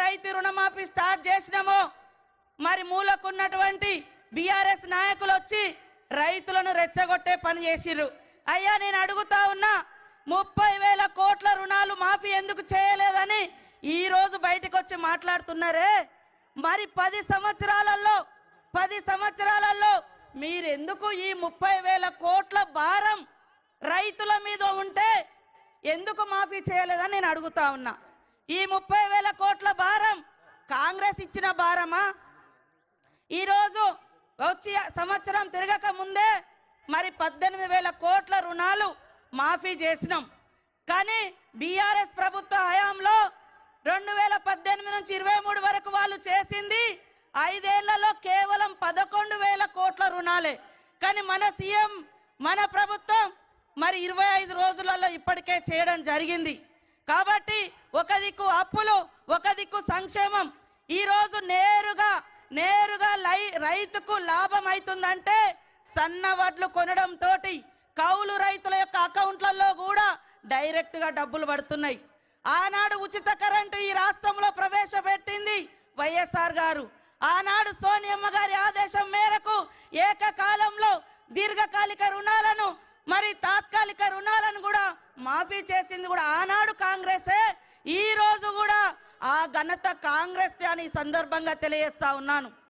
రైతు రుణమాఫీ స్టార్ట్ చేసినామో మరి మూలకున్నటువంటి బీఆర్ఎస్ నాయకులు వచ్చి రైతులను రెచ్చగొట్టే పని చేసిర్రు. అయ్యా నేను అడుగుతా ఉన్నా, 30,000 కోట్ల రుణాలు మాఫీ ఎందుకు చేయలేదని ఈ రోజు బయటకు వచ్చి మాట్లాడుతున్నారే. మరి 10 సంవత్సరాలలో మీరెందుకు ఈ 30,000 కోట్ల భారం రైతుల మీద ఉంటే ఎందుకు మాఫీ చేయలేదని నేను అడుగుతా ఉన్నా. ఈ 30,000 కోట్ల భారం కాంగ్రెస్ ఇచ్చిన భారమా? ఈరోజు వచ్చి సంవత్సరం తిరగక ముందే మరి 18,000 కోట్ల రుణాలు మాఫీ చేసినాం. కానీ బీఆర్ఎస్ ప్రభుత్వ హయాంలో 2018 నుంచి 23 వరకు వాళ్ళు చేసింది 5 ఏళ్లలో కేవలం 11,000 కోట్ల రుణాలే. కానీ మన సీఎం మన ప్రభుత్వం మరి 25 రోజులలో ఇప్పటికే చేయడం జరిగింది. కాబట్టి ఒక దిక్కు అప్పులు, ఒక దిక్కు సంక్షేమం. ఈరోజు నేరుగా రైతుకు లాభం అవుతుందంటే సన్న వడ్లు కొనడం తోటి కౌలు రైతుల యొక్క అకౌంట్లలో కూడా డైరెక్ట్గా డబ్బులు పడుతున్నాయి. ఆనాడు ఉచిత కరెంటు ఈ రాష్ట్రంలో ప్రవేశపెట్టింది వైఎస్ఆర్ గారు. ఆనాడు సోనియమ్మ గారి ఆదేశం మేరకు ఏకకాలంలో దీర్ఘకాలిక రుణాలను మరి తాత్కాలిక రుణాలను కూడా మాఫీ చేసింది కూడా ఆనాడు కాంగ్రెసే. ఈ రోజు కూడా ఆ ఘనత కాంగ్రెస్ అని సందర్భంగా తెలియజేస్తా ఉన్నాను.